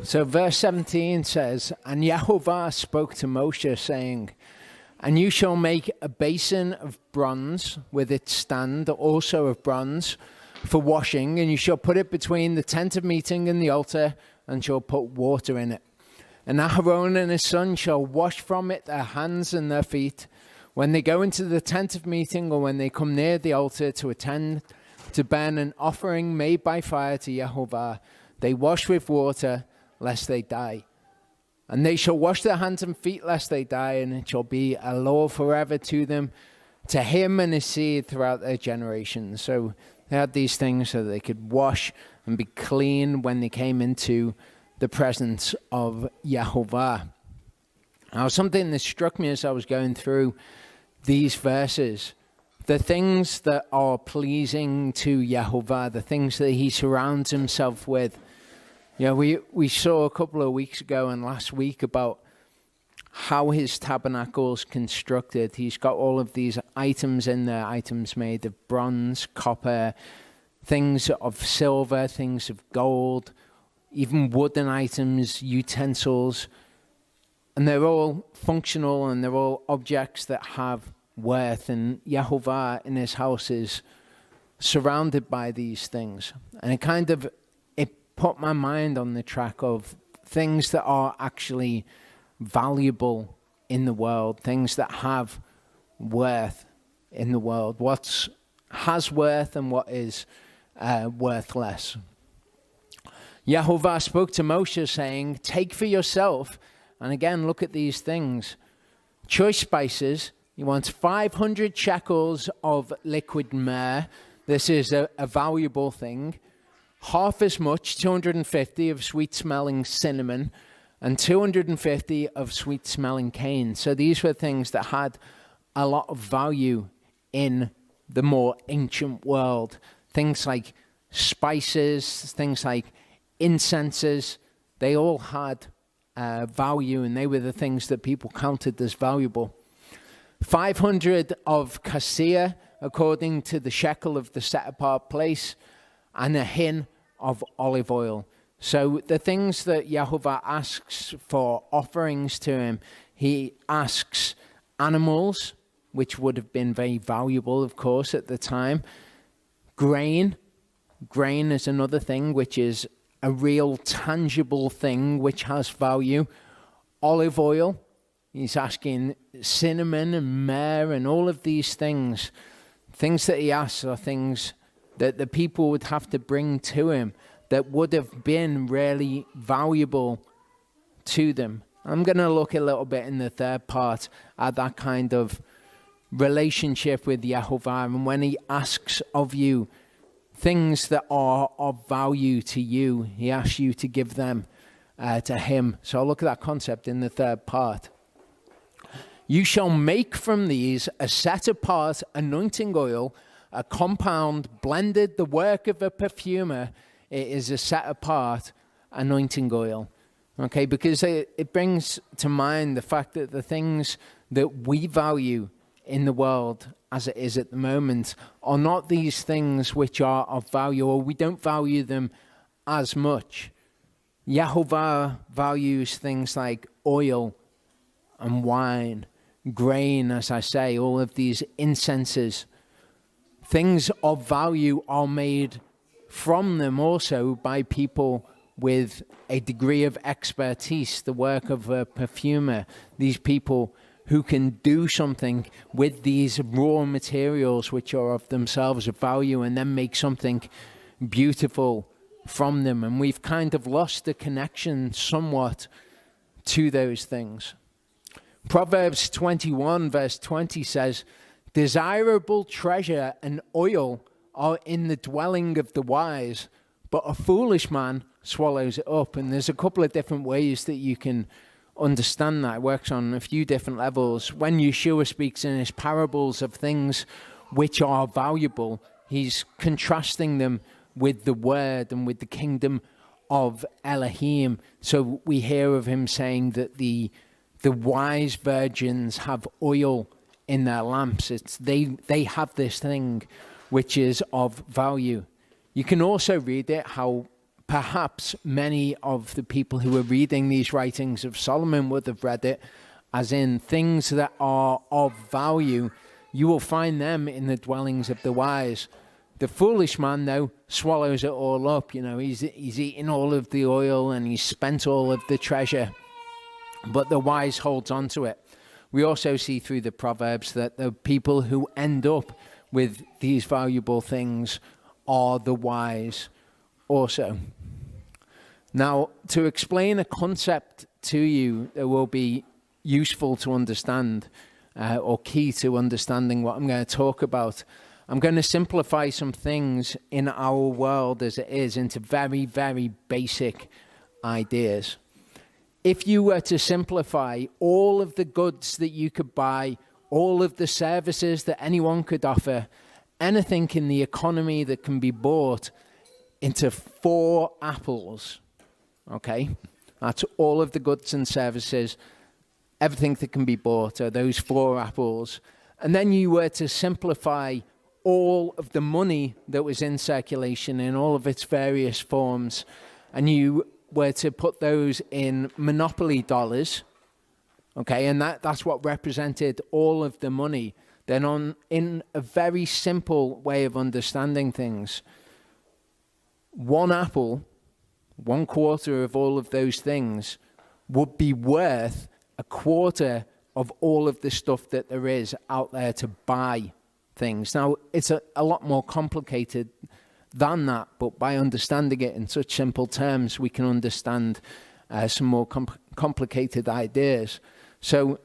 So verse 17 says, "And Yehovah spoke to Moshe, saying, And you shall make a basin of bronze with its stand, also of bronze, for washing, and you shall put it between the tent of meeting and the altar, and shall put water in it. And Aaron and his son shall wash from it their hands and their feet, when they go into the tent of meeting, or when they come near the altar to attend to burn an offering made by fire to Yehovah. They wash with water, lest they die. And they shall wash their hands and feet, lest they die, and it shall be a law forever to them, to him and his seed throughout their generations." So they had these things so they could wash and be clean when they came into the presence of Yehovah. Now, something that struck me as I was going through these verses, the things that are pleasing to Yehovah, the things that he surrounds himself with. You know, we saw a couple of weeks ago and last week about how his tabernacle is constructed. He's got all of these items in there, items made of bronze, copper, things of silver, things of gold, even wooden items, utensils. And they're all functional and they're all objects that have worth. And Yehovah in his house is surrounded by these things. And it put my mind on the track of things that are actually valuable in the world, things that have worth in the world, what has worth and what is worthless. Yehovah spoke to Moshe, saying, "Take for yourself," and again, look at these things, "choice spices." You want 500 shekels of liquid myrrh. This is a valuable thing. Half as much, 250 of sweet-smelling cinnamon, and 250 of sweet-smelling cane. So these were things that had a lot of value in the more ancient world. Things like spices, things like incenses, they all had value, and they were the things that people counted as valuable. 500 of cassia, according to the shekel of the set-apart place, and a hin of olive oil. So the things that Yehovah asks for offerings to him, he asks animals, which would have been very valuable, of course, at the time. Grain is another thing, which is a real tangible thing, which has value. Olive oil, he's asking cinnamon and myrrh and all of these things. Things that he asks are things that the people would have to bring to him that would have been really valuable to them. I'm going to look a little bit in the third part at that kind of relationship with Yehovah, and when he asks of you things that are of value to you, he asks you to give them to him. So I'll look at that concept in the third part. "You shall make from these a set-apart anointing oil, a compound blended, the work of a perfumer. It is a set-apart anointing oil." Okay, because it brings to mind the fact that the things that we value in the world as it is at the moment are not these things which are of value, or we don't value them as much. Yehovah values things like oil and wine, grain, as I say, all of these incenses. Things of value are made from them also by people with a degree of expertise, the work of a perfumer, these people who can do something with these raw materials which are of themselves of value and then make something beautiful from them. And we've kind of lost the connection somewhat to those things. Proverbs 21 verse 20 says, "Desirable treasure and oil are in the dwelling of the wise, but a foolish man swallows it up." And there's a couple of different ways that you can understand that. It works on a few different levels. When Yeshua speaks in his parables of things which are valuable, he's contrasting them with the word and with the kingdom of Elohim. So we hear of him saying that the wise virgins have oil in their lamps. They have this thing which is of value. You can also read it how perhaps many of the people who are reading these writings of Solomon would have read it as in things that are of value. You will find them in the dwellings of the wise. The foolish man, though, swallows it all up. You know, he's eaten all of the oil and he's spent all of the treasure. But the wise holds on to it. We also see through the Proverbs that the people who end up with these valuable things are the wise also. Now, to explain a concept to you that will be useful to understand, or key to understanding what I'm going to talk about, I'm going to simplify some things in our world as it is into very, very basic ideas. If you were to simplify all of the goods that you could buy, all of the services that anyone could offer, anything in the economy that can be bought into 4 apples, okay? That's all of the goods and services, everything that can be bought are those 4 apples. And then you were to simplify all of the money that was in circulation in all of its various forms, and you were to put those in monopoly dollars, okay, and that's what represented all of the money. Then in a very simple way of understanding things, 1 apple, 1/4 of all of those things would be worth 1/4 of all of the stuff that there is out there to buy things. Now, it's a lot more complicated than that, but by understanding it in such simple terms, we can understand some more complicated ideas. So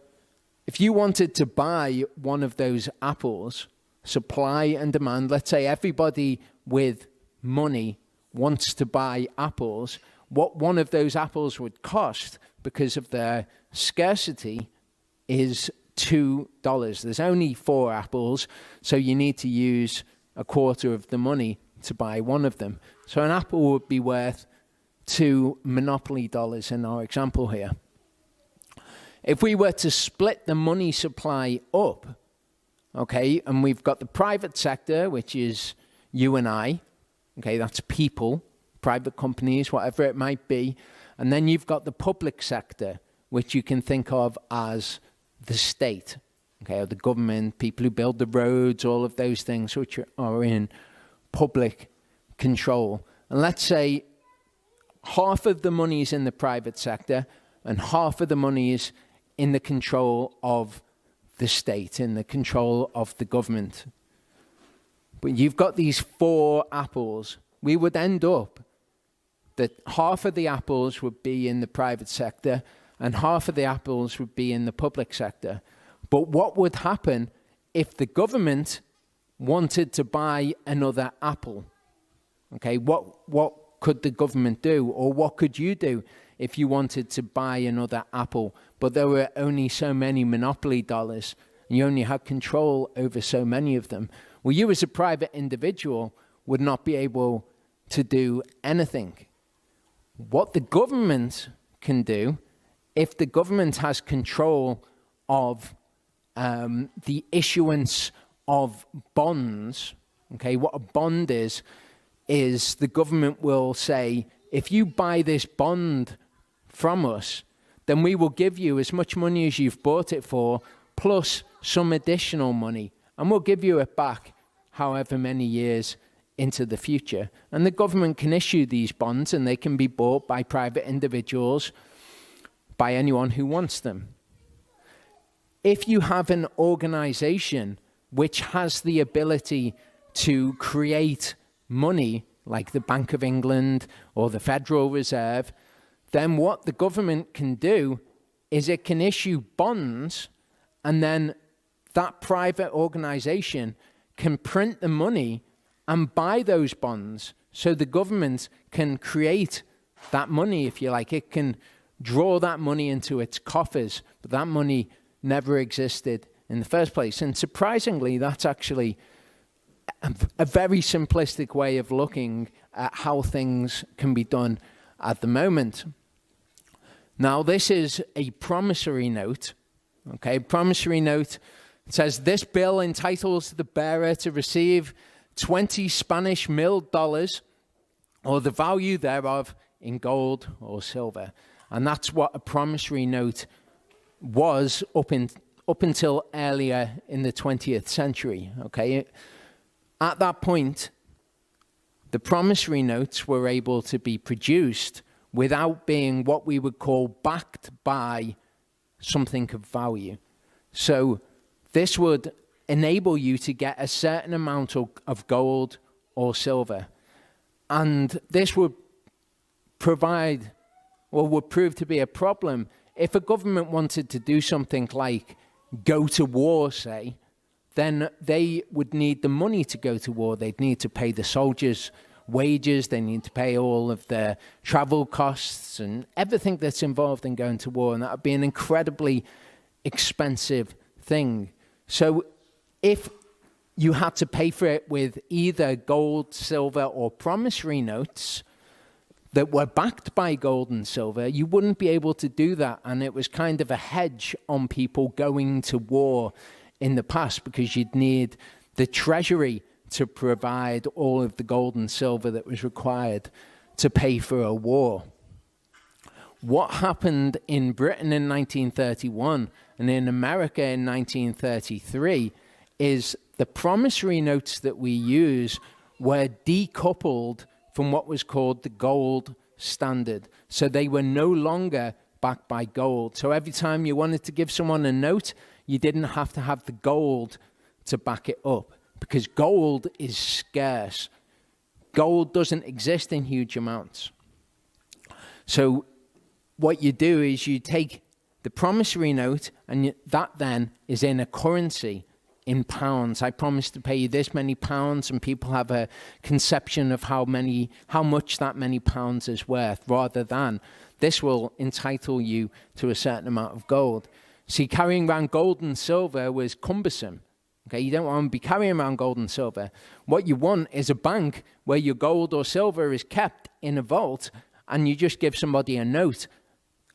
if you wanted to buy one of those apples, supply and demand, let's say everybody with money wants to buy apples, what one of those apples would cost because of their scarcity is $2. There's only 4 apples, so you need to use 1/4 of the money to buy one of them. So an apple would be worth 2 monopoly dollars in our example here. If we were to split the money supply up, okay, and we've got the private sector, which is you and I, okay, that's people, private companies, whatever it might be, and then you've got the public sector, which you can think of as the state, okay, or the government, people who build the roads, all of those things which are in public control. And let's say half of the money is in the private sector and half of the money is in the control of the state, in the control of the government. But you've got these 4 apples. We would end up that half of the apples would be in the private sector and half of the apples would be in the public sector. But what would happen if the government wanted to buy another apple? Okay, what could the government do, or what could you do if you wanted to buy another apple, but there were only so many monopoly dollars and you only had control over so many of them? Well, you as a private individual would not be able to do anything. What the government can do, if the government has control of the issuance of bonds, okay, what a bond is the government will say, if you buy this bond from us, then we will give you as much money as you've bought it for, plus some additional money, and we'll give you it back however many years into the future. And the government can issue these bonds, and they can be bought by private individuals, by anyone who wants them. If you have an organization which has the ability to create money, like the Bank of England or the Federal Reserve, then what the government can do is it can issue bonds, and then that private organization can print the money and buy those bonds. So the government can create that money, if you like. It can draw that money into its coffers, but that money never existed in the first place. And surprisingly, that's actually a very simplistic way of looking at how things can be done at the moment. Now, this is a promissory note. Okay, promissory note says this bill entitles the bearer to receive 20 Spanish mil dollars or the value thereof in gold or silver. And that's what a promissory note was up until earlier in the 20th century. Okay, at that point, the promissory notes were able to be produced without being what we would call backed by something of value. So this would enable you to get a certain amount of gold or silver. And this would provide, or would prove to be a problem if a government wanted to do something like go to war, say, then they would need the money to go to war. They'd need to pay the soldiers wages, they need to pay all of their travel costs and everything that's involved in going to war, and that would be an incredibly expensive thing. So if you had to pay for it with either gold, silver, or promissory notes that were backed by gold and silver, you wouldn't be able to do that, and it was kind of a hedge on people going to war in the past, because you'd need the treasury to provide all of the gold and silver that was required to pay for a war. What happened in Britain in 1931 and in America in 1933 is the promissory notes that we use were decoupled from what was called the gold standard. So they were no longer backed by gold. So every time you wanted to give someone a note, you didn't have to have the gold to back it up, because gold is scarce. Gold doesn't exist in huge amounts. So what you do is you take the promissory note, and that then is in a currency, in pounds. I promise to pay you this many pounds, and people have a conception of how much that many pounds is worth, rather than this will entitle you to a certain amount of gold. See, carrying around gold and silver was cumbersome. Okay, you don't want to be carrying around gold and silver. What you want is a bank where your gold or silver is kept in a vault, and you just give somebody a note,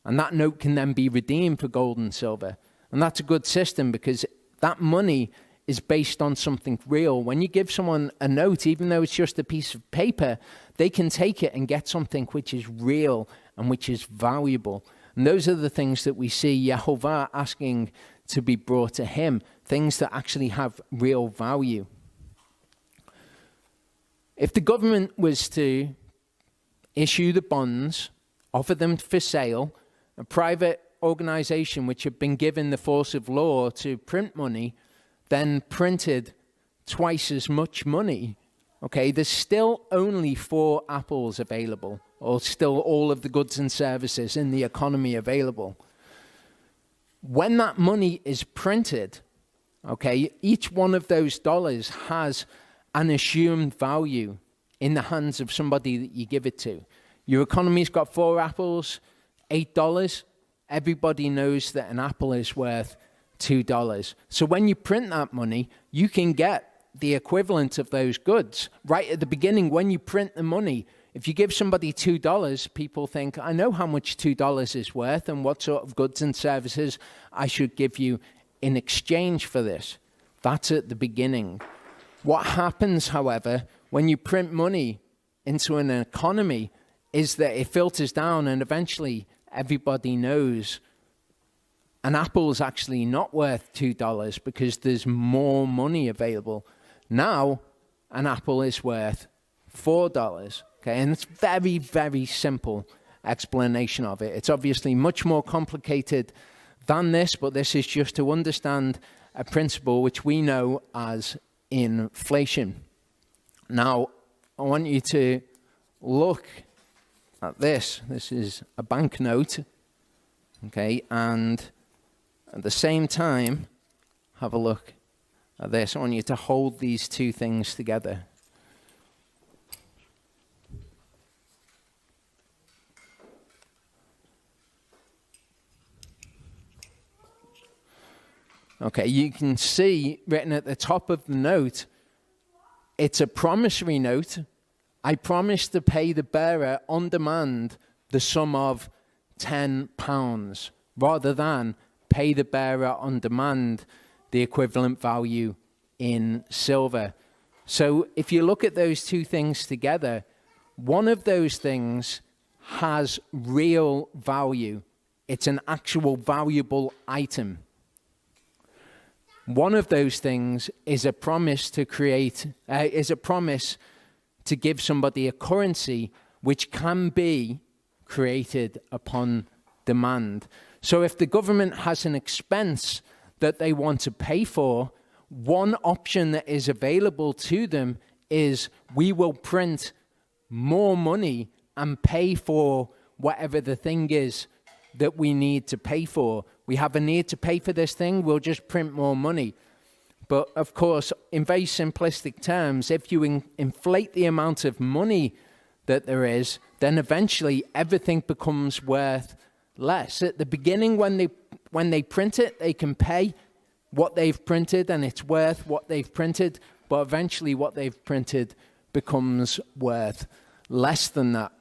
and that note can then be redeemed for gold and silver. And that's a good system, because that money is based on something real. When you give someone a note, even though it's just a piece of paper, they can take it and get something which is real and which is valuable. And those are the things that we see Yehovah asking to be brought to him, things that actually have real value. If the government was to issue the bonds, offer them for sale, a private organization which had been given the force of law to print money, then printed twice as much money, okay, there's still only 4 apples available, or still all of the goods and services in the economy available. When that money is printed, okay, each one of those dollars has an assumed value in the hands of somebody that you give it to. Your economy's got 4 apples, $8. Everybody knows that an apple is worth $2. So when you print that money, you can get the equivalent of those goods. Right at the beginning, when you print the money, if you give somebody $2, people think, I know how much $2 is worth and what sort of goods and services I should give you in exchange for this. That's at the beginning. What happens, however, when you print money into an economy is that it filters down, and eventually everybody knows an apple is actually not worth $2 because there's more money available. Now, an apple is worth $4. Okay, and it's very, very simple explanation of it. It's obviously much more complicated than this, but this is just to understand a principle which we know as inflation. Now, I want you to look at this. This is a banknote, okay, and at the same time, have a look at this. I want you to hold these two things together. Okay, you can see written at the top of the note, it's a promissory note. I promise to pay the bearer on demand the sum of £10, rather than pay the bearer on demand the equivalent value in silver. So if you look at those two things together, one of those things has real value. It's an actual valuable item. One of those things is a promise to give somebody a currency which can be created upon demand. So if the government has an expense that they want to pay for, one option that is available to them is we will print more money and pay for whatever the thing is that we need to pay for. We have a need to pay for this thing, we'll just print more money. But of course, in very simplistic terms, if you inflate the amount of money that there is, then eventually everything becomes worth less. At the beginning, when they print it, they can pay what they've printed and it's worth what they've printed, but eventually what they've printed becomes worth less than that.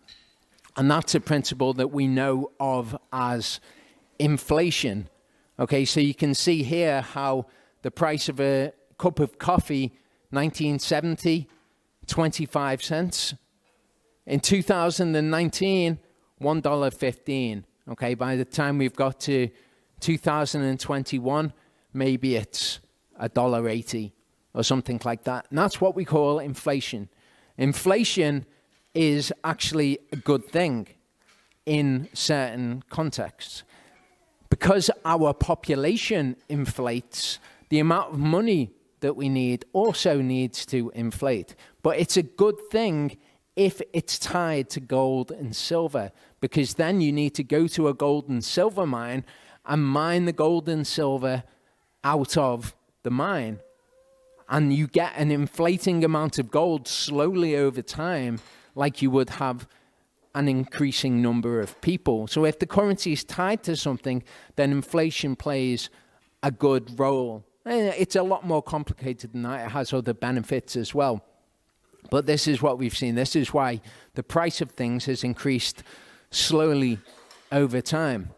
And that's a principle that we know of as inflation. Okay, so you can see here how the price of a cup of coffee, 1970, 25 cents. In 2019, $1.15. Okay, by the time we've got to 2021, maybe it's $1.80 or something like that. And that's what we call inflation. Inflation is actually a good thing in certain contexts. Because our population inflates, the amount of money that we need also needs to inflate. But it's a good thing if it's tied to gold and silver, because then you need to go to a gold and silver mine and mine the gold and silver out of the mine. And you get an inflating amount of gold slowly over time, like you would have an increasing number of people. So if the currency is tied to something, then inflation plays a good role. It's a lot more complicated than that. It has other benefits as well. But this is what we've seen. This is why the price of things has increased slowly over time.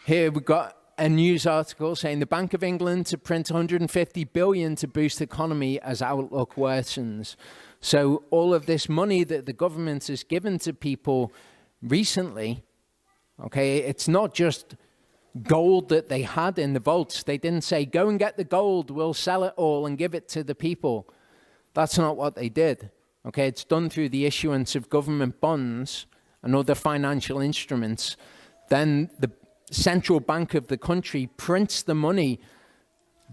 Here we've got a news article saying the Bank of England to print 150 billion to boost economy as outlook worsens. So all of this money that the government has given to people recently, okay, it's not just gold that they had in the vaults. They didn't say, go and get the gold, we'll sell it all and give it to the people. That's not what they did. Okay, it's done through the issuance of government bonds and other financial instruments. Then the central bank of the country prints the money,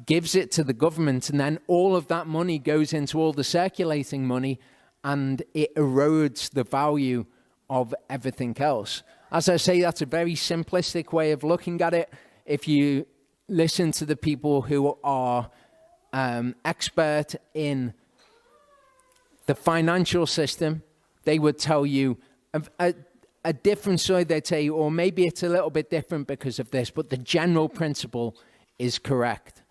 gives it to the government, and then all of that money goes into all the circulating money, and it erodes the value of everything else. As I say, that's a very simplistic way of looking at it. If you listen to the people who are expert in the financial system, they would tell you a different story. They'd say, or maybe it's a little bit different because of this, but the general principle is correct.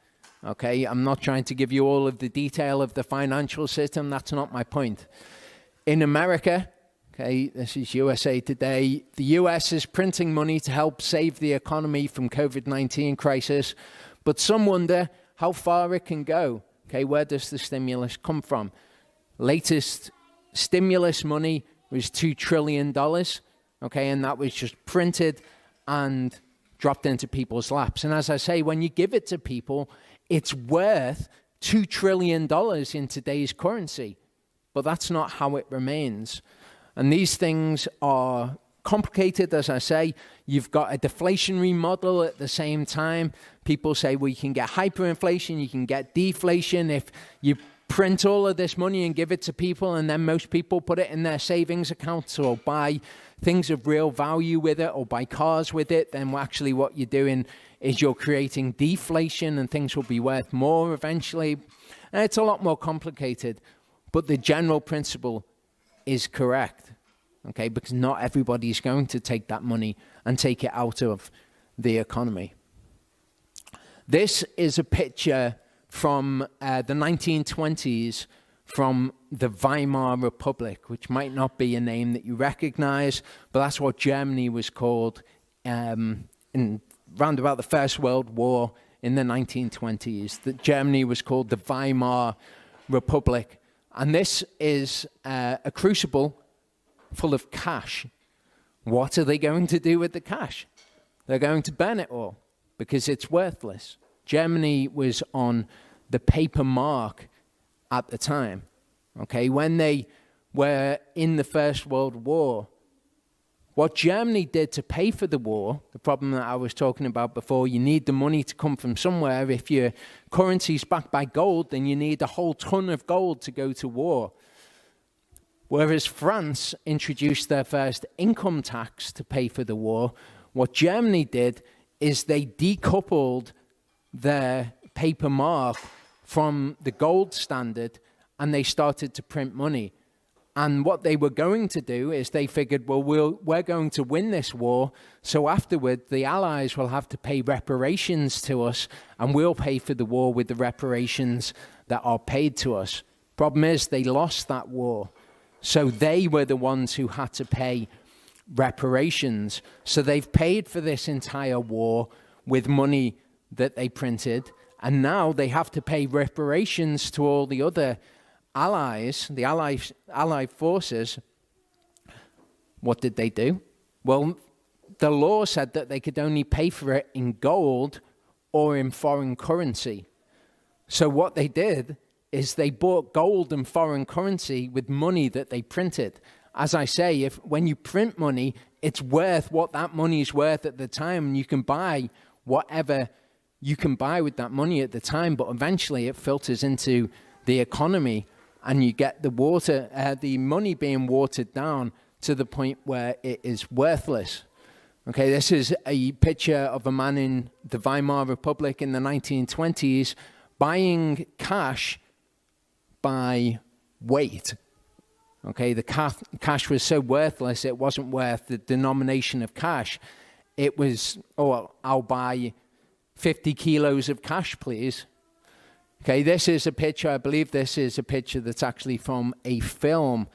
Okay, I'm not trying to give you all of the detail of the financial system. That's not my point. In America, okay, this is USA Today. The US is printing money to help save the economy from COVID-19 crisis, but some wonder how far it can go. Okay, where does the stimulus come from? Latest stimulus money was $2 trillion. Okay, and that was just printed and dropped into people's laps. And as I say, when you give it to people, it's worth $2 trillion in today's currency. But that's not how it remains. And these things are complicated, as I say. You've got a deflationary model at the same time. People say, well, you can get hyperinflation, you can get deflation if you print all of this money and give it to people, and then most people put it in their savings accounts or buy things of real value with it or buy cars with it. Then actually what you're doing is you're creating deflation and things will be worth more eventually. And it's a lot more complicated, but the general principle is correct, okay? Because not everybody's going to take that money and take it out of the economy. This is a picture from the 1920s from the Weimar Republic, which might not be a name that you recognize, but that's what Germany was called in round about the First World War in the 1920s. That Germany was called the Weimar Republic. And this is a crucible full of cash. What are they going to do with the cash? They're going to burn it all because it's worthless. Germany was on the paper mark at the time. Okay, when they were in the First World War, what Germany did to pay for the war, the problem that I was talking about before, you need the money to come from somewhere. If your currency is backed by gold, then you need a whole ton of gold to go to war. Whereas France introduced their first income tax to pay for the war, what Germany did is they decoupled their paper mark from the gold standard, and they started to print money. And what they were going to do is they figured, well, we're going to win this war, so afterward the Allies will have to pay reparations to us, and we'll pay for the war with the reparations that are paid to us. Problem is, they lost that war. So they were the ones who had to pay reparations. So they've paid for this entire war with money that they printed, and now they have to pay reparations to all the other allies, the allied forces. What did they do? Well, the law said that they could only pay for it in gold or in foreign currency. So what they did is they bought gold and foreign currency with money that they printed. As I say, when you print money, it's worth what that money is worth at the time, and you can buy whatever you can buy with that money at the time, but eventually it filters into the economy, and you get the money being watered down to the point where it is worthless. Okay, this is a picture of a man in the Weimar Republic in the 1920s buying cash by weight. Okay, the cash was so worthless, it wasn't worth the denomination of cash. It was, I'll buy 50 kilos of cash, please. Okay, this is a picture, I believe this is a picture that's actually from a film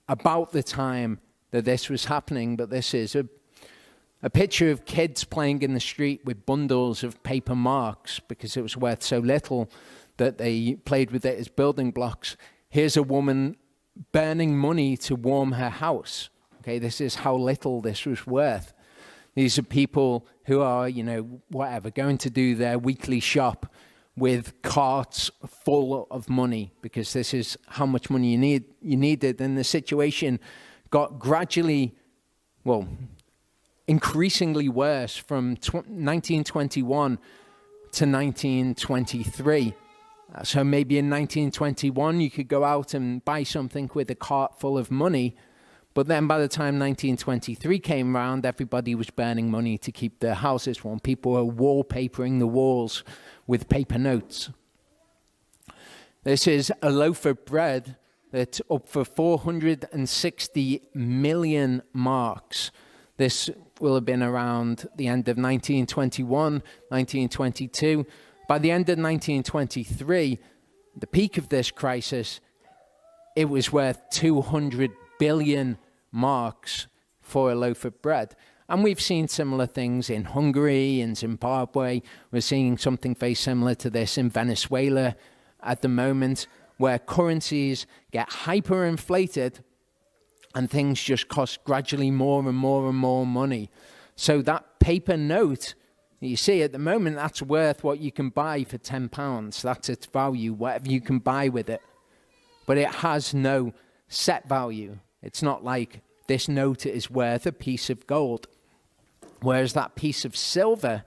about the time that this was happening, but this is a picture of kids playing in the street with bundles of paper marks because it was worth so little that they played with it as building blocks. Here's a woman burning money to warm her house. Okay, this is how little this was worth. These are people who are, going to do their weekly shop with carts full of money because this is how much money you needed. And the situation got increasingly worse from 1921 to 1923. So maybe in 1921 you could go out and buy something with a cart full of money, but then by the time 1923 came around, everybody was burning money to keep their houses warm. People were wallpapering the walls with paper notes. This is a loaf of bread that's up for 460 million marks. This will have been around the end of 1921, 1922. By the end of 1923, the peak of this crisis, it was worth 200 billion marks for a loaf of bread. And we've seen similar things in Hungary and Zimbabwe. We're seeing something very similar to this in Venezuela at the moment, where currencies get hyperinflated and things just cost gradually more and more and more money. So that paper note, you see at the moment, that's worth what you can buy for £10. That's its value, whatever you can buy with it. But it has no set value. It's not like this note is worth a piece of gold. Whereas that piece of silver,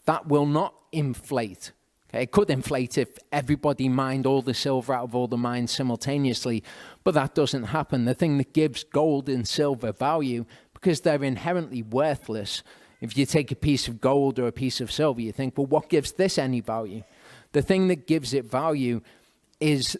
that will not inflate. Okay, it could inflate if everybody mined all the silver out of all the mines simultaneously, but that doesn't happen. The thing that gives gold and silver value, because they're inherently worthless, if you take a piece of gold or a piece of silver, you think, well, what gives this any value? The thing that gives it value is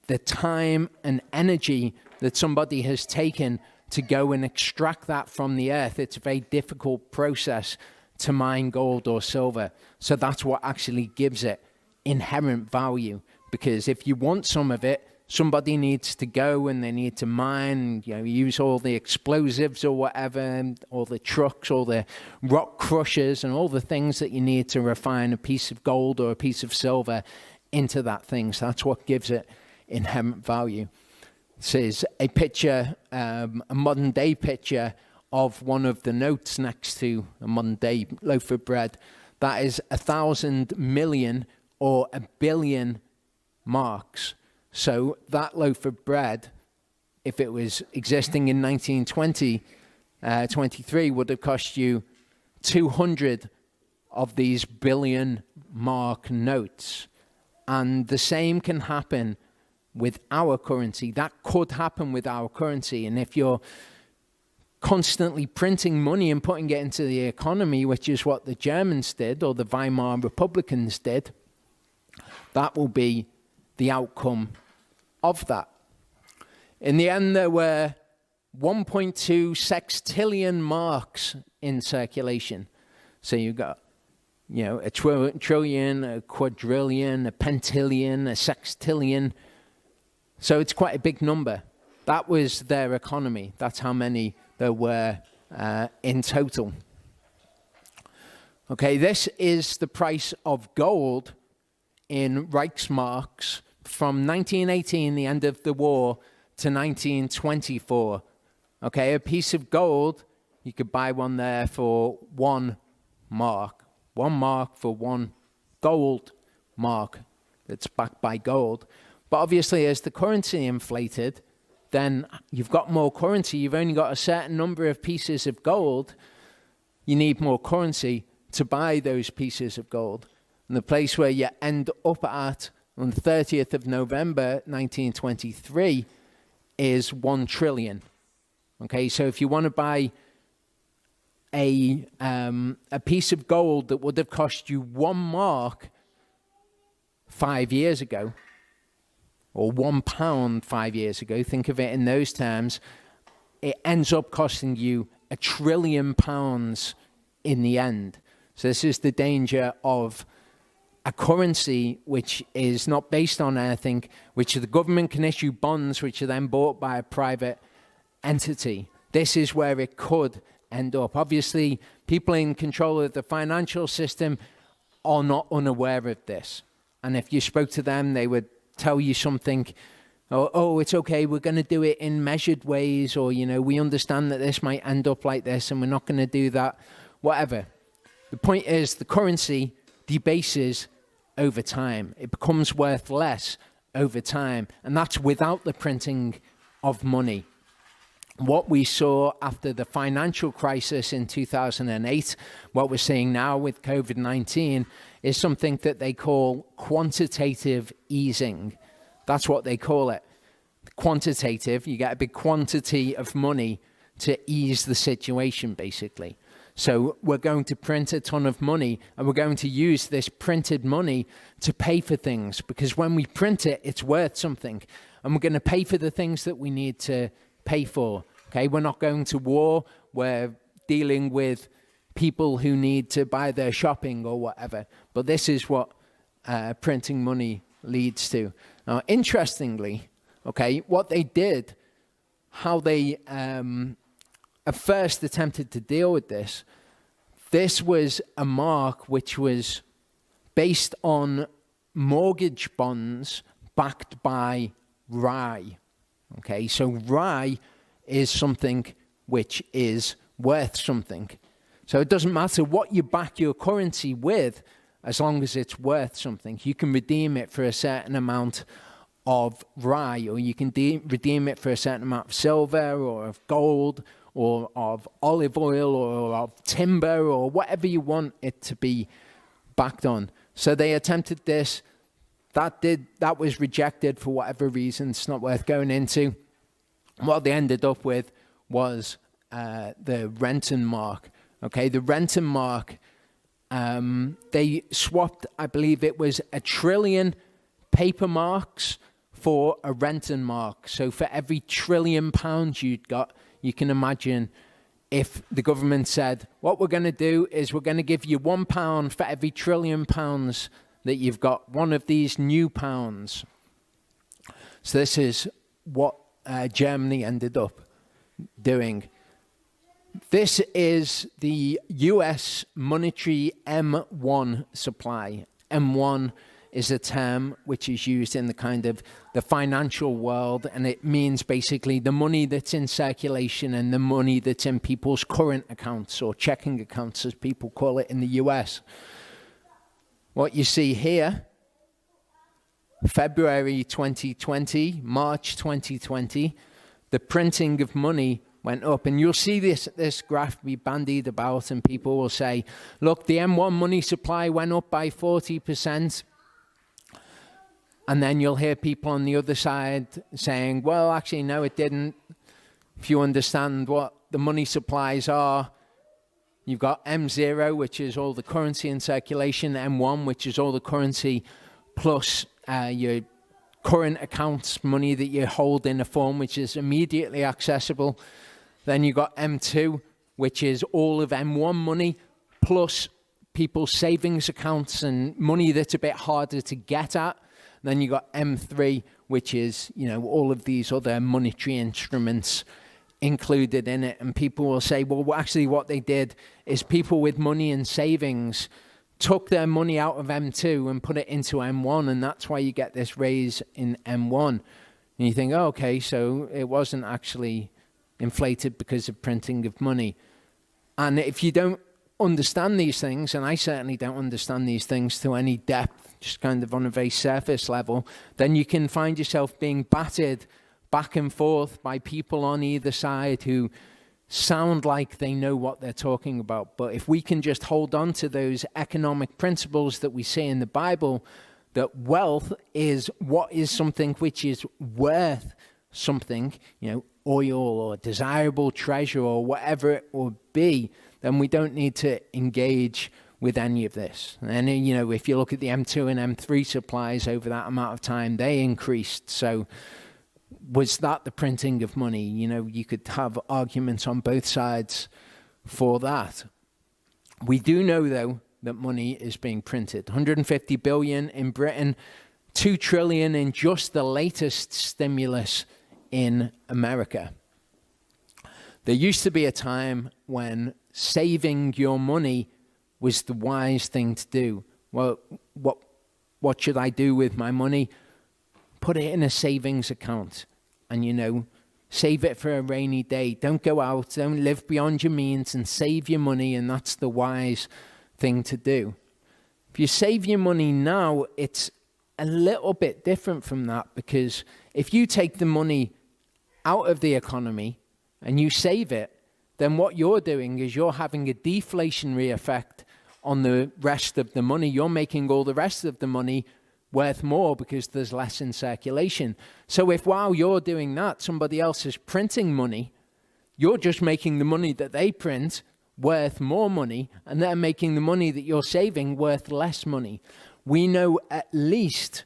the time and energy that somebody has taken to go and extract that from the earth. It's a very difficult process to mine gold or silver. So that's what actually gives it inherent value. Because if you want some of it, somebody needs to go and they need to mine, use all the explosives or whatever, all the trucks, all the rock crushers and all the things that you need to refine a piece of gold or a piece of silver into that thing. So that's what gives it inherent value. This is a picture, a modern day picture of one of the notes next to a modern day loaf of bread. That is 1,000 million or a billion marks. So that loaf of bread, if it was existing in 1923, would have cost you 200 of these billion mark notes. And the same can happen with our currency. That could happen with our currency. And if you're constantly printing money and putting it into the economy, which is what the Germans did or the Weimar Republicans did, that will be the outcome of that. In the end, there were 1.2 sextillion marks in circulation. So you've got, a trillion, a quadrillion, a pentillion, a sextillion. So it's quite a big number. That was their economy. That's how many there were in total. Okay, this is the price of gold in Reichsmarks from 1918, the end of the war, to 1924. Okay, a piece of gold, you could buy one there for 1 mark. 1 mark for 1 gold mark that's backed by gold. But obviously, as the currency inflated, then you've got more currency. You've only got a certain number of pieces of gold. You need more currency to buy those pieces of gold. And the place where you end up at on the 30th of November, 1923, is 1 trillion. Okay, so if you want to buy a piece of gold that would have cost you 1 mark 5 years ago, or £1 5 years ago, think of it in those terms, it ends up costing you £1 trillion in the end. So this is the danger of a currency which is not based on anything, which the government can issue bonds which are then bought by a private entity. This is where it could end up. Obviously, people in control of the financial system are not unaware of this. And if you spoke to them, they would tell you something, oh, it's okay, we're going to do it in measured ways, or, we understand that this might end up like this and we're not going to do that, whatever. The point is, the currency debases over time. It becomes worth less over time, and that's without the printing of money. What we saw after the financial crisis in 2008, what we're seeing now with COVID-19, is something that they call quantitative easing. That's what they call it. Quantitative, you get a big quantity of money to ease the situation, basically. So we're going to print a ton of money, and we're going to use this printed money to pay for things, because when we print it, it's worth something. And we're going to pay for the things that we need to pay for. Okay, we're not going to war. We're dealing with people who need to buy their shopping or whatever. But this is what printing money leads to. Now, interestingly, okay, what they did, how they at first attempted to deal with this was a mark which was based on mortgage bonds backed by rye. Okay, so rye is something which is worth something. So it doesn't matter what you back your currency with, as long as it's worth something. You can redeem it for a certain amount of rye, or you can redeem it for a certain amount of silver, or of gold, or of olive oil, or of timber, or whatever you want it to be backed on. So they attempted this. That was rejected for whatever reason. It's not worth going into. What they ended up with was the Rentenmark. Okay, the Rentenmark, they swapped, I believe it was 1 trillion paper marks for a Rentenmark. So for every £1 trillion you'd got, you can imagine if the government said, what we're going to do is we're going to give you £1 for every £1 trillion that you've got, one of these new pounds. So this is what Germany ended up doing. This is the US monetary M1 supply. M1 is a term which is used in the kind of the financial world, and it means basically the money that's in circulation and the money that's in people's current accounts, or checking accounts as people call it in the US. What you see here, February 2020, March 2020, the printing of money went up. And you'll see this graph be bandied about, and people will say, look, the M1 money supply went up by 40%. And then you'll hear people on the other side saying, well, actually, no, it didn't. If you understand what the money supplies are, you've got M0, which is all the currency in circulation, M1, which is all the currency plus your current accounts money that you hold in a form which is immediately accessible. Then you've got M2, which is all of M1 money plus people's savings accounts and money that's a bit harder to get at. Then you got M3, which is, all of these other monetary instruments included in it. And people will say, well, actually what they did is people with money and savings took their money out of M2 and put it into M1, and that's why you get this raise in M1. And you think, oh, okay, so it wasn't actually inflated because of printing of money. And if you don't understand these things, and I certainly don't understand these things to any depth, just kind of on a very surface level, then you can find yourself being battered back and forth by people on either side who sound like they know what they're talking about. But if we can just hold on to those economic principles that we see in the Bible, that wealth is what is something which is worth something, oil or desirable treasure or whatever it will be, then we don't need to engage with any of this. And, if you look at the M2 and M3 supplies over that amount of time, they increased. So was that the printing of money? You could have arguments on both sides for that. We do know, though, that money is being printed. 150 billion in Britain, 2 trillion in just the latest stimulus in America. There used to be a time when saving your money was the wise thing to do. Well, what should I do with my money? Put it in a savings account and, save it for a rainy day. Don't go out, don't live beyond your means, and save your money, and that's the wise thing to do. If you save your money now, it's a little bit different from that, because if you take the money out of the economy and you save it, then what you're doing is you're having a deflationary effect on the rest of the money. You're making all the rest of the money worth more because there's less in circulation. So if while you're doing that, somebody else is printing money, you're just making the money that they print worth more money, and they're making the money that you're saving worth less money. We know at least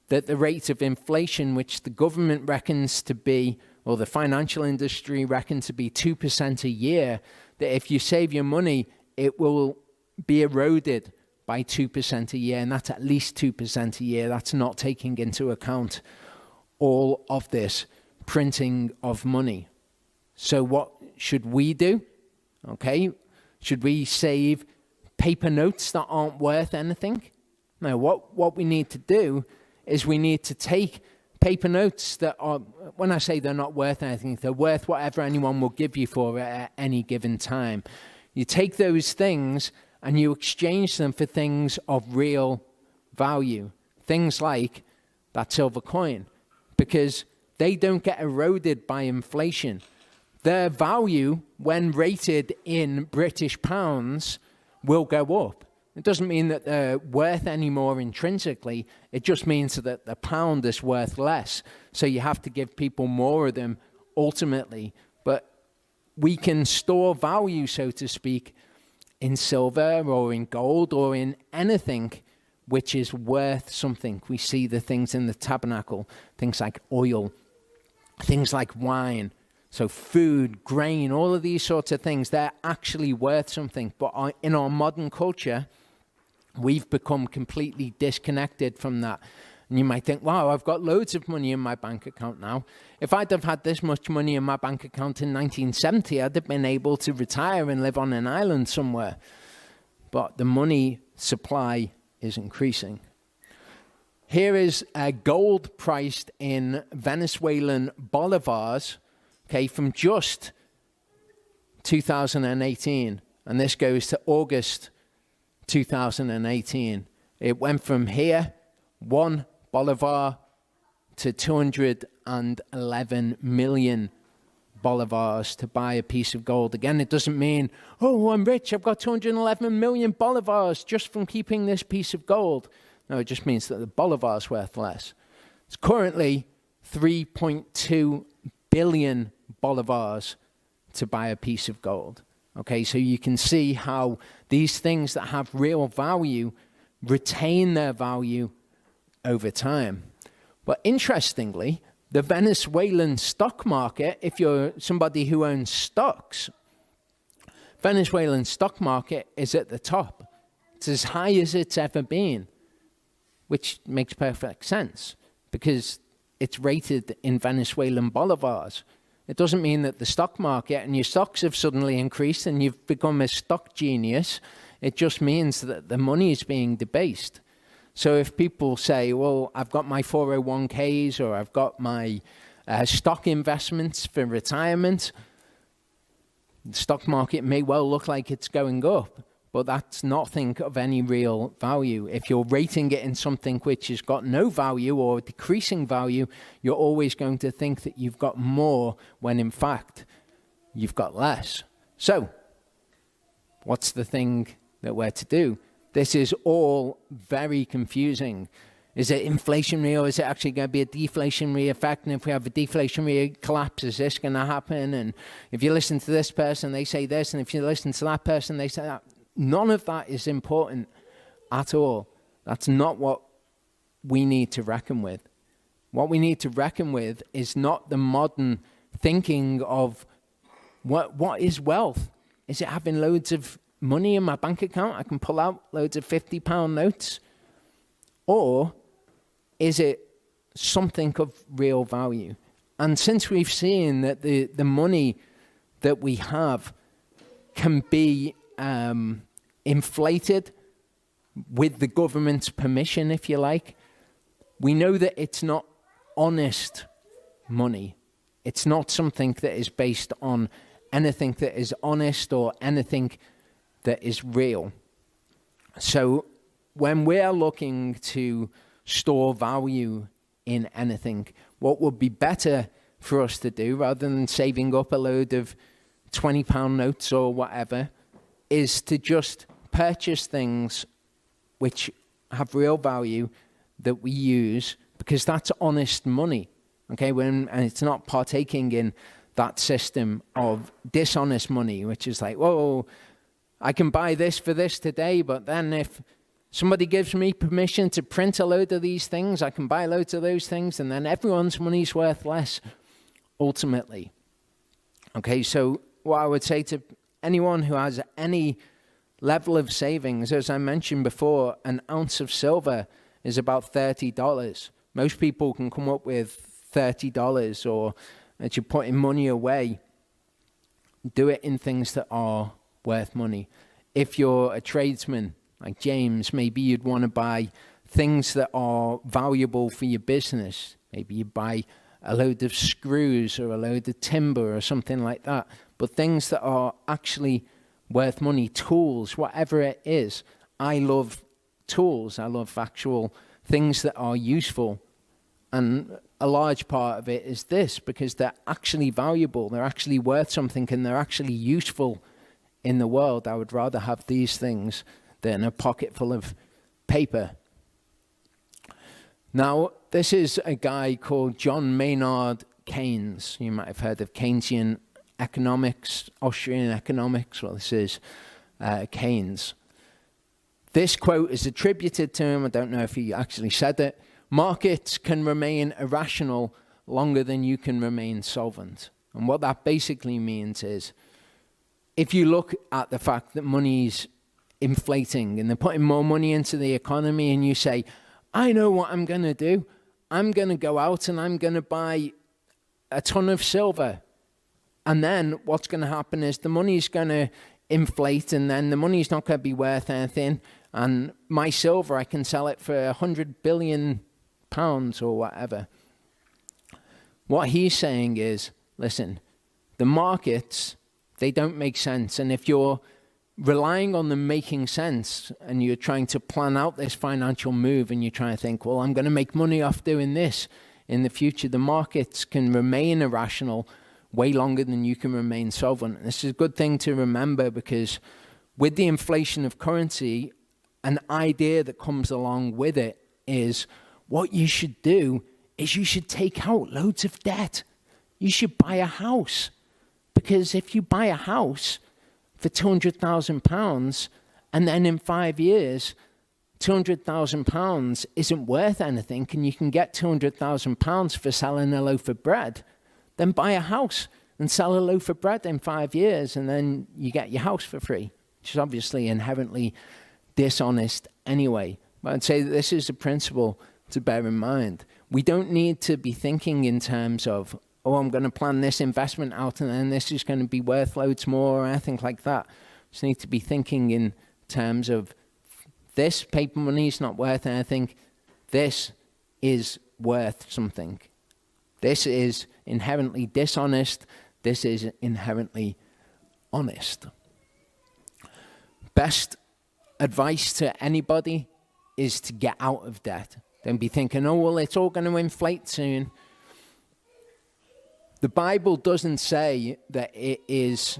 that the rate of inflation, which the government reckons to be, or the financial industry reckons to be 2% a year, that if you save your money, it will be eroded by 2% a year, and that's at least 2% a year. That's not taking into account all of this printing of money. So what should we do? Okay, should we save paper notes that aren't worth anything? No, what we need to do is we need to take paper notes that are, when I say they're not worth anything, they're worth whatever anyone will give you for it at any given time. You take those things and you exchange them for things of real value. Things like that silver coin, because they don't get eroded by inflation. Their value, when rated in British pounds, will go up. It doesn't mean that they're worth any more intrinsically. It just means that the pound is worth less. So you have to give people more of them ultimately. But we can store value, so to speak, in silver or in gold or in anything which is worth something. We see the things in the tabernacle, things like oil, things like wine. So food, grain, all of these sorts of things, they're actually worth something. But in our modern culture, we've become completely disconnected from that. And you might think, wow, I've got loads of money in my bank account now. If I'd have had this much money in my bank account in 1970, I'd have been able to retire and live on an island somewhere. But the money supply is increasing. Here is gold priced in Venezuelan bolivars, okay, from just 2018. And this goes to August 2018. It went from here, 1 bolivar, to 211 million bolivars to buy a piece of gold. Again, it doesn't mean, oh, I'm rich, I've got 211 million bolivars just from keeping this piece of gold. No, it just means that the bolivar is worth less. It's currently 3.2 billion bolivars to buy a piece of gold. Okay, so you can see how these things that have real value retain their value over time. But interestingly, the Venezuelan stock market, if you're somebody who owns stocks, Venezuelan stock market is at the top. It's as high as it's ever been, which makes perfect sense because it's rated in Venezuelan bolivars. It doesn't mean that the stock market and your stocks have suddenly increased and you've become a stock genius. It just means that the money is being debased. So if people say, well, I've got my 401ks or I've got my stock investments for retirement, the stock market may well look like it's going up, but that's nothing of any real value. If you're rating it in something which has got no value or decreasing value, you're always going to think that you've got more when in fact you've got less. So what's the thing that we're to do? This is all very confusing. Is it inflationary or is it actually going to be a deflationary effect? And if we have a deflationary collapse, is this going to happen? And if you listen to this person, they say this. And if you listen to that person, they say that. None of that is important at all. That's not what we need to reckon with. What we need to reckon with is not the modern thinking of what is wealth? Is it having loads of money in my bank account? I can pull out loads of £50 notes. Or is it something of real value? And since we've seen that the money that we have can be inflated with the government's permission, if you like, we know that it's not honest money. It's not something that is based on anything that is honest or anything that is real. So when we're looking to store value in anything, what would be better for us to do, rather than saving up a load of £20 notes or whatever, is to just purchase things which have real value that we use, because that's honest money. Okay, and it's not partaking in that system of dishonest money, which is like, whoa, I can buy this for this today, but then if somebody gives me permission to print a load of these things, I can buy loads of those things, and then everyone's money's worth less, ultimately. Okay, so what I would say to anyone who has any level of savings, as I mentioned before, an ounce of silver is about $30. Most people can come up with $30, or that you're putting money away. Do it in things that are worth money. If you're a tradesman like James, maybe you'd want to buy things that are valuable for your business. Maybe you buy a load of screws or a load of timber or something like that. But things that are actually worth money, tools, whatever it is. I love tools. I love actual things that are useful. And a large part of it is this, because they're actually valuable. They're actually worth something, and they're actually useful in the world. I would rather have these things than a pocket full of paper. Now, this is a guy called John Maynard Keynes. You might have heard of Keynesian economics, Austrian economics. Well, this is Keynes. This quote is attributed to him. I don't know if he actually said it. Markets can remain irrational longer than you can remain solvent. And what that basically means is, if you look at the fact that money's inflating and they're putting more money into the economy, and you say, I know what I'm going to do. I'm going to go out and I'm going to buy a ton of silver. And then what's going to happen is the money's going to inflate, and then the money's not going to be worth anything. And my silver, I can sell it for $100 billion pounds or whatever. What he's saying is, listen, the markets, they don't make sense. And if you're relying on them making sense and you're trying to plan out this financial move and you're trying to think, well, I'm going to make money off doing this in the future, the markets can remain irrational way longer than you can remain sovereign. And this is a good thing to remember, because with the inflation of currency, an idea that comes along with it is what you should do is you should take out loads of debt. You should buy a house, because if you buy a house for £200,000 and then in 5 years, £200,000 isn't worth anything and you can get £200,000 for selling a loaf of bread, then buy a house and sell a loaf of bread in 5 years and then you get your house for free, which is obviously inherently dishonest anyway. But I'd say that this is a principle to bear in mind. We don't need to be thinking in terms of, oh, I'm going to plan this investment out and then this is going to be worth loads more or anything like that. Just need to be thinking in terms of, this paper money is not worth anything. This is worth something. This is inherently dishonest. This is inherently honest. Best advice to anybody is to get out of debt. Don't be thinking, oh, well, it's all going to inflate soon. The Bible doesn't say that it is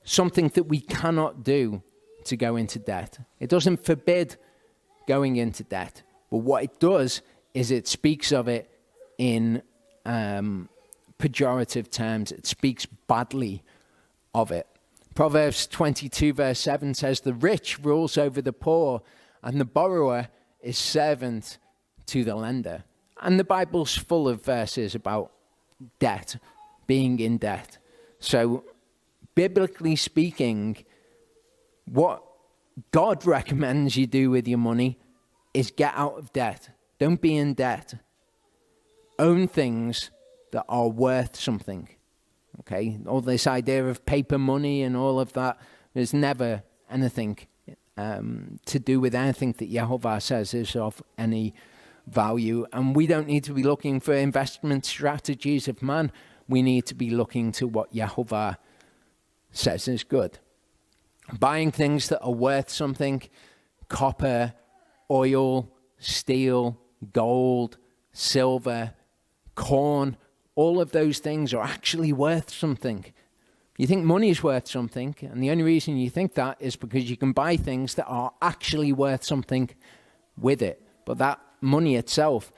something that we cannot do to go into debt. It doesn't forbid going into debt. But what it does is it speaks of it in pejorative terms. It speaks badly of it. Proverbs 22 verse 7 says, the rich rules over the poor and the borrower is servant to the lender. And the Bible's full of verses about debt, being in debt. So, biblically speaking, what God recommends you do with your money is get out of debt. Don't be in debt. Own things that are worth something. Okay? All this idea of paper money and all of that, there's never anything to do with anything that Yehovah says is of any value. And we don't need to be looking for investment strategies of man. We need to be looking to what Yehovah says is good. Buying things that are worth something, copper, oil, steel, gold, silver, corn, all of those things are actually worth something. You think money is worth something, and the only reason you think that is because you can buy things that are actually worth something with it. But that money itself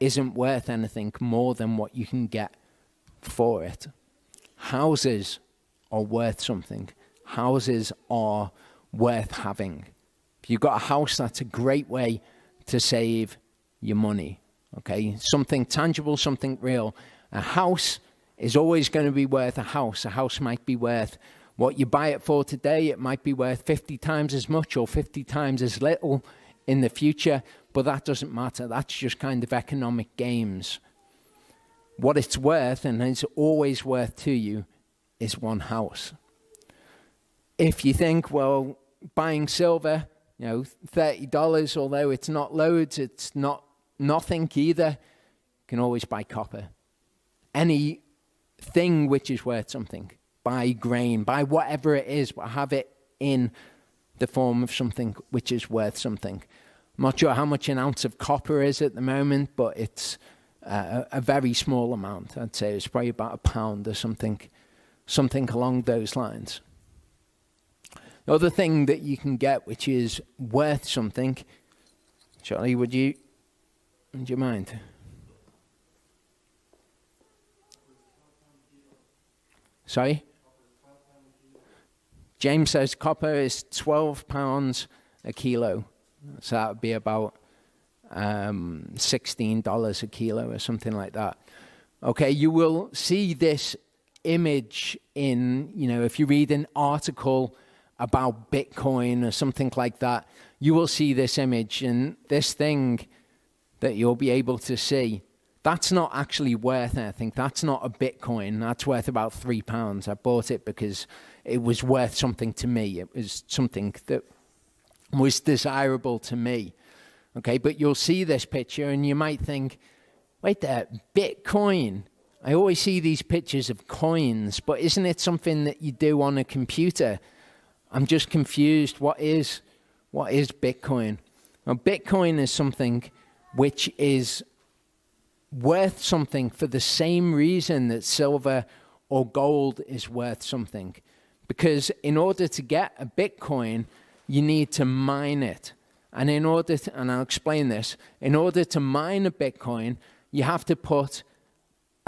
isn't worth anything more than what you can get for it. Houses are worth something. Houses are worth having. If you've got a house, that's a great way to save your money. Okay, something tangible, something real. A house is always going to be worth a house. A house might be worth what you buy it for today. It might be worth 50 times as much or 50 times as little in the future, but that doesn't matter. That's just kind of economic games. What it's worth, and it's always worth to you, is one house. If you think, well, buying silver, $30, although it's not loads, it's not nothing either, you can always buy copper. Anything which is worth something, buy grain, buy whatever it is, but have it in the form of something which is worth something. I'm not sure how much an ounce of copper is at the moment, but it's a very small amount. I'd say it's probably about £1 or something along those lines. The other thing that you can get which is worth something, Charlie, would you mind? Sorry? James says copper is £12 a kilo. So that would be about $16 a kilo or something like that. Okay, you will see this image in, if you read an article about Bitcoin or something like that, you will see this image, and this thing that you'll be able to see, that's not actually worth anything. That's not a Bitcoin. That's worth about £3. I bought it because it was worth something to me. It was something that was desirable to me. Okay, but you'll see this picture and you might think, wait there, Bitcoin. I always see these pictures of coins, but isn't it something that you do on a computer? I'm just confused. What is Bitcoin? Now, Bitcoin is something which is worth something for the same reason that silver or gold is worth something. Because in order to get a Bitcoin, you need to mine it. And and I'll explain this, in order to mine a Bitcoin, you have to put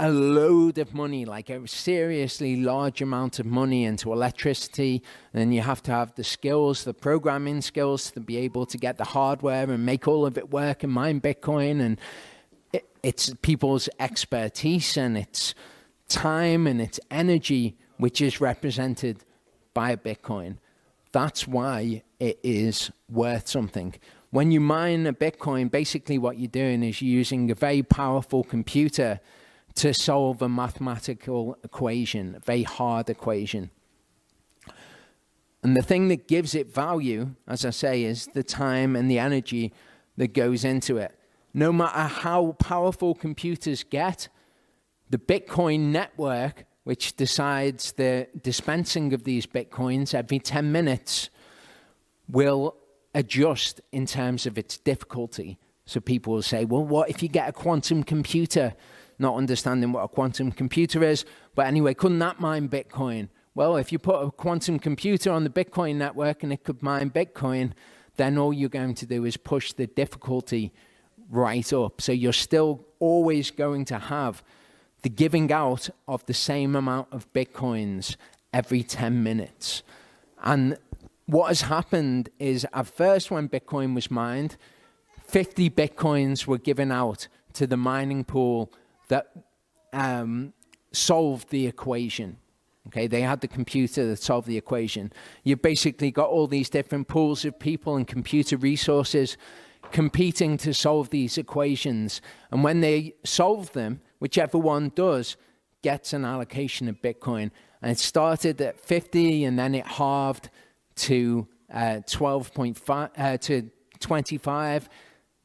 a load of money, like a seriously large amount of money into electricity. And then you have to have the skills, the programming skills to be able to get the hardware and make all of it work and mine Bitcoin. And it's people's expertise and it's time and it's energy, which is represented by a Bitcoin. That's why it is worth something. When you mine a Bitcoin, basically what you're doing is you're using a very powerful computer to solve a mathematical equation, a very hard equation. And the thing that gives it value, as I say, is the time and the energy that goes into it. No matter how powerful computers get, the Bitcoin network, which decides the dispensing of these Bitcoins every 10 minutes, will adjust in terms of its difficulty. So people will say, well, what if you get a quantum computer? Not understanding what a quantum computer is, but anyway, couldn't that mine Bitcoin? Well, if you put a quantum computer on the Bitcoin network and it could mine Bitcoin, then all you're going to do is push the difficulty right up. So you're still always going to have the giving out of the same amount of Bitcoins every 10 minutes. And what has happened is at first when Bitcoin was mined, 50 Bitcoins were given out to the mining pool that solved the equation. Okay, they had the computer that solved the equation. You've basically got all these different pools of people and computer resources competing to solve these equations. And when they solve them, whichever one does, gets an allocation of Bitcoin. And it started at 50 and then it halved to 12.5 to 25.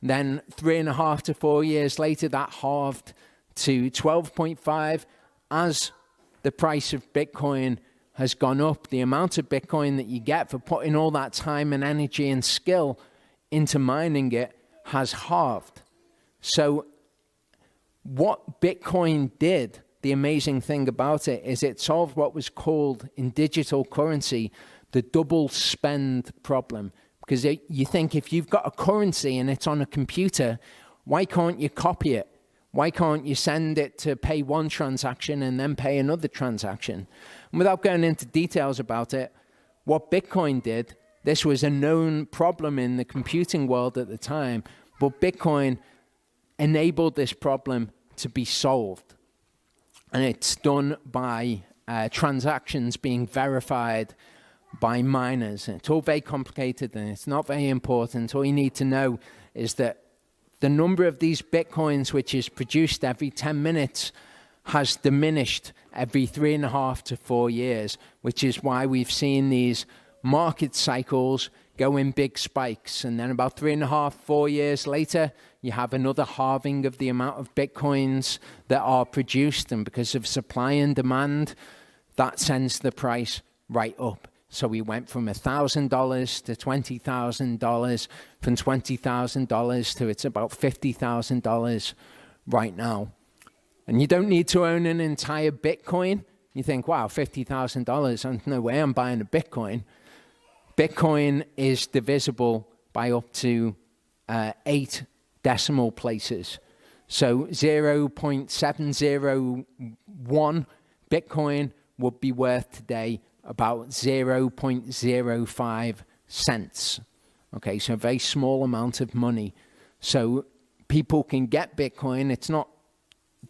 Then 3.5 to 4 years later, that halved to 12.5. As the price of Bitcoin has gone up, the amount of Bitcoin that you get for putting all that time and energy and skill into mining it has halved. So what Bitcoin did, the amazing thing about it, is it solved what was called in digital currency the double spend problem. Because you think if you've got a currency and it's on a computer, why can't you copy it? Why can't you send it to pay one transaction and then pay another transaction? And without going into details about it, what Bitcoin did, this was a known problem in the computing world at the time, but Bitcoin enabled this problem to be solved. And it's done by transactions being verified by miners. And it's all very complicated and it's not very important. All you need to know is that the number of these Bitcoins, which is produced every 10 minutes, has diminished every 3.5 to 4 years, which is why we've seen these market cycles go in big spikes. And then about 3.5, 4 years later, you have another halving of the amount of Bitcoins that are produced. And because of supply and demand, that sends the price right up. So we went from $1,000 to $20,000, from $20,000 to it's about $50,000 right now. And you don't need to own an entire Bitcoin. You think, wow, $50,000, there's no way I'm buying a Bitcoin. Bitcoin is divisible by up to 8 decimal places. So 0.701 Bitcoin would be worth today about 0.05 cents. Okay, so a very small amount of money. So people can get Bitcoin. It's not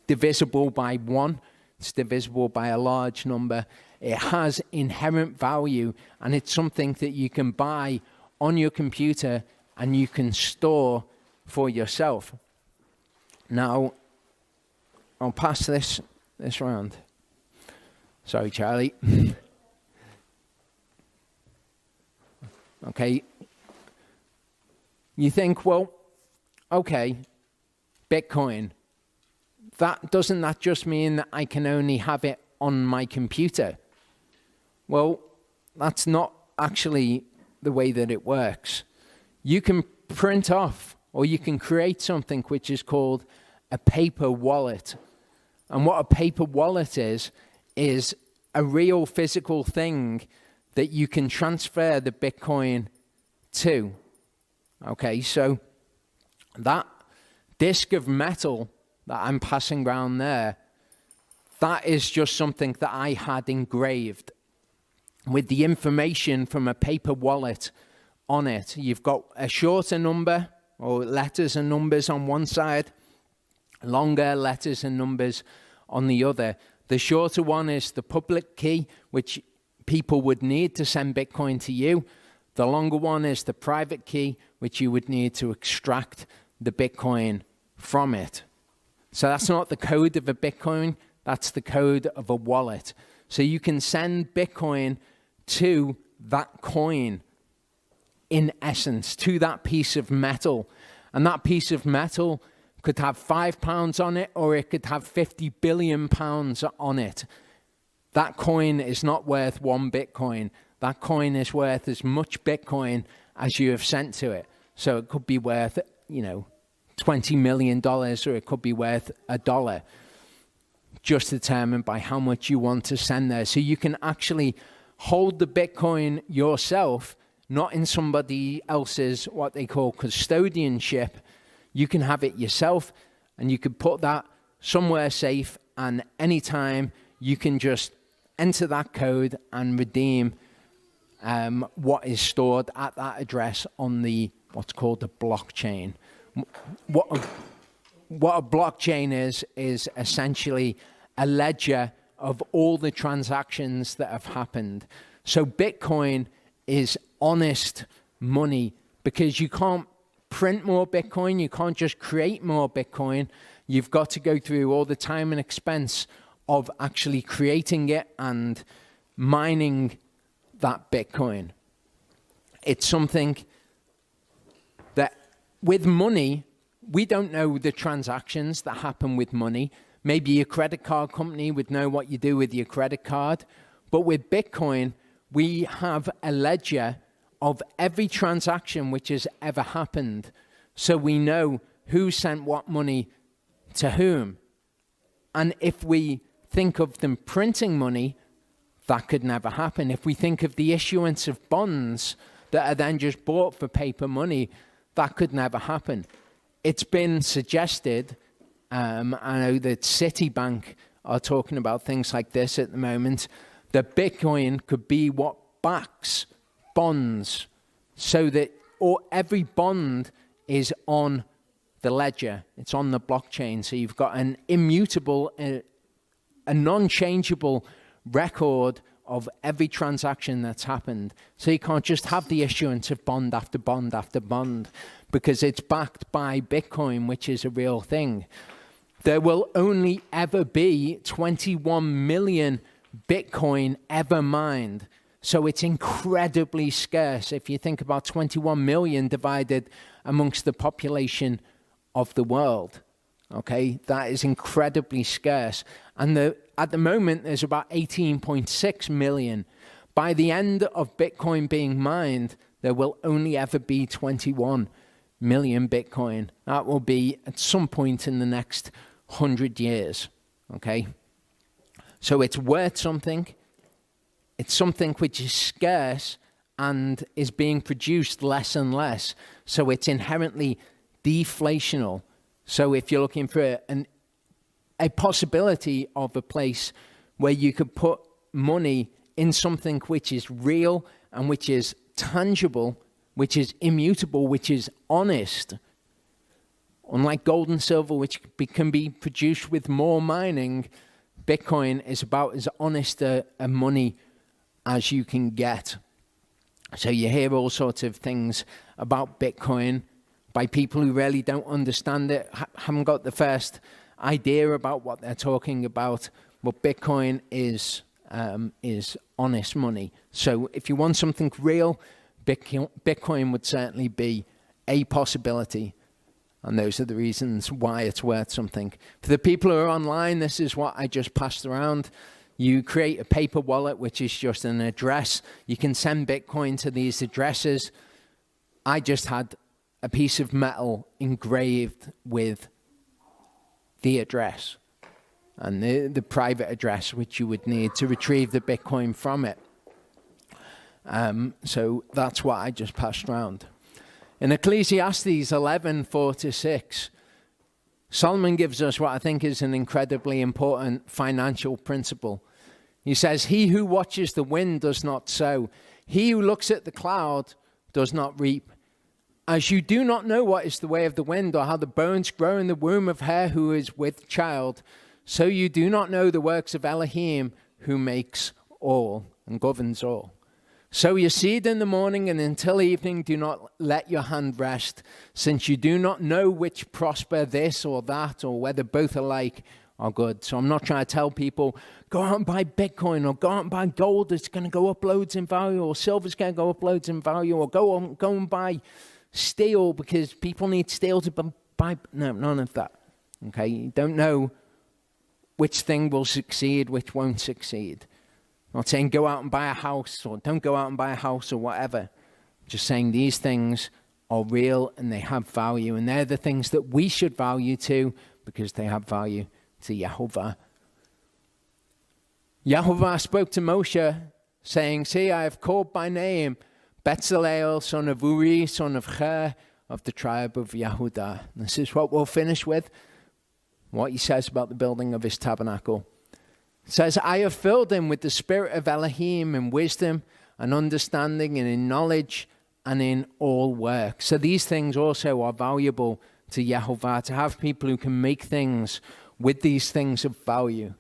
divisible by 1. It's divisible by a large number. It has inherent value, and it's something that you can buy on your computer and you can store for yourself. Now, I'll pass this around. Sorry, Charlie. Okay. You think, well, okay, Bitcoin, doesn't that just mean that I can only have it on my computer? Well, that's not actually the way that it works. You can print off, or you can create something which is called a paper wallet. And what a paper wallet is a real physical thing that you can transfer the Bitcoin to. Okay, so that disk of metal that I'm passing around there, that is just something that I had engraved with the information from a paper wallet on it. You've got a shorter number, or letters and numbers on one side, longer letters and numbers on the other. The shorter one is the public key, which people would need to send Bitcoin to you. The longer one is the private key, which you would need to extract the Bitcoin from it. So that's not the code of a Bitcoin, that's the code of a wallet. So you can send Bitcoin to that coin, in essence, to that piece of metal. And that piece of metal could have £5 on it, or it could have 50 billion pounds on it. That coin is not worth one Bitcoin. That coin is worth as much Bitcoin as you have sent to it. So it could be worth, $20 million, or it could be worth $1, just determined by how much you want to send there. So you can actually hold the Bitcoin yourself, not in somebody else's, what they call custodianship. You can have it yourself, and you can put that somewhere safe, and anytime you can just enter that code and redeem what is stored at that address on the what's called the blockchain. What a blockchain is essentially a ledger of all the transactions that have happened. So Bitcoin is honest money, because you can't print more Bitcoin, you can't just create more Bitcoin. You've got to go through all the time and expense of actually creating it and mining that Bitcoin. It's something that with money, we don't know the transactions that happen with money. Maybe your credit card company would know what you do with your credit card. But with Bitcoin, we have a ledger of every transaction which has ever happened. So we know who sent what money to whom. And if we think of them printing money, that could never happen. If we think of the issuance of bonds that are then just bought for paper money, that could never happen. It's been suggested, I know that Citibank are talking about things like this at the moment, that Bitcoin could be what backs bonds, so that every bond is on the ledger, it's on the blockchain. So you've got an immutable, a non-changeable record of every transaction that's happened. So you can't just have the issuance of bond after bond after bond, because it's backed by Bitcoin, which is a real thing. There will only ever be 21 million Bitcoin ever mined. So it's incredibly scarce. If you think about 21 million divided amongst the population of the world, okay, that is incredibly scarce. And at the moment, there's about 18.6 million. By the end of Bitcoin being mined, there will only ever be 21 million Bitcoin. That will be at some point in the next 100 years, okay? So it's worth something. It's something which is scarce and is being produced less and less. So it's inherently deflational. So if you're looking for a possibility of a place where you could put money in something which is real and which is tangible, which is immutable, which is honest, unlike gold and silver, which can be produced with more mining, Bitcoin is about as honest a money as you can get. So you hear all sorts of things about Bitcoin by people who really don't understand it, haven't got the first idea about what they're talking about. But Bitcoin is honest money. So if you want something real, Bitcoin would certainly be a possibility. And those are the reasons why it's worth something. For the people who are online, this is what I just passed around. You create a paper wallet, which is just an address. You can send Bitcoin to these addresses. I just had a piece of metal engraved with the address and the private address which you would need to retrieve the Bitcoin from it. So that's what I just passed around. In Ecclesiastes 11:4-6, Solomon gives us what I think is an incredibly important financial principle. He says, "He who watches the wind does not sow. He who looks at the cloud does not reap. As you do not know what is the way of the wind, or how the bones grow in the womb of her who is with child, so you do not know the works of Elohim, who makes all and governs all. Sow your seed in the morning, and until evening do not let your hand rest, since you do not know which prosper, this or that, or whether both alike are good." So I'm not trying to tell people, go out and buy Bitcoin, or go out and buy gold, it's going to go up loads in value, or silver's going to go up loads in value, or go and buy steel because people need steel to buy. No, none of that. Okay, you don't know which thing will succeed, which won't succeed. I'm not saying go out and buy a house, or don't go out and buy a house, or whatever. I'm just saying these things are real and they have value, and they're the things that we should value too, because they have value to Yehovah. Yehovah spoke to Moshe, saying, "See, I have called by name Bezalel, son of Uri, son of Cher, of the tribe of Yehudah." This is what we'll finish with, what he says about the building of his tabernacle. It says, "I have filled him with the spirit of Elohim in wisdom and understanding and in knowledge and in all work." So these things also are valuable to Yehovah, to have people who can make things with these things of value.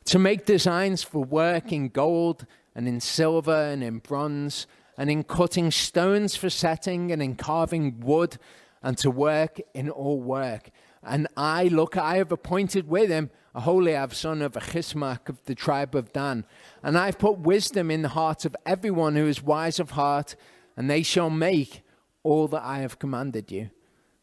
To make designs for work in gold and in silver and in bronze, and in cutting stones for setting, and in carving wood, and to work in all work. And I have appointed with him Aholiab, son of Achismach, of the tribe of Dan. And I've put wisdom in the heart of everyone who is wise of heart, and they shall make all that I have commanded you: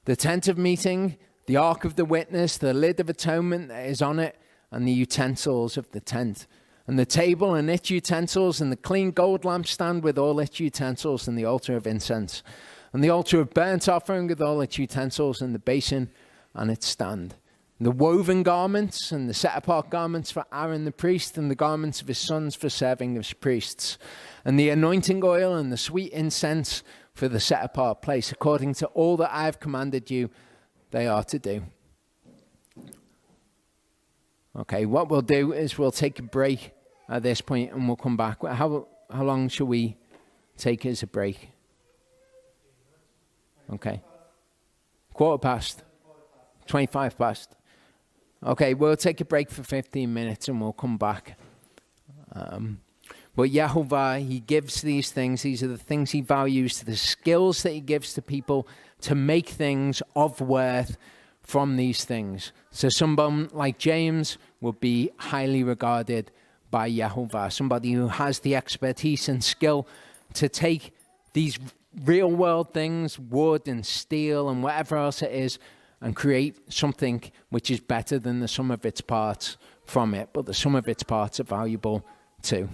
the tent of meeting, the ark of the witness, the lid of atonement that is on it, and the utensils of the tent, and the table and its utensils, and the clean gold lampstand with all its utensils, and the altar of incense, and the altar of burnt offering with all its utensils, and the basin and its stand, and the woven garments, and the set-apart garments for Aaron the priest, and the garments of his sons for serving as priests, and the anointing oil and the sweet incense for the set-apart place, according to all that I have commanded you, they are to do. Okay, what we'll do is we'll take a break at this point, and we'll come back. How long shall we take as a break? Okay. 25 past. Okay, we'll take a break for 15 minutes, and we'll come back. But Yehovah, he gives these things. These are the things he values, the skills that he gives to people to make things of worth from these things. So someone like James would be highly regarded by Yehovah, somebody who has the expertise and skill to take these real world things, wood and steel and whatever else it is, and create something which is better than the sum of its parts from it. But the sum of its parts are valuable too.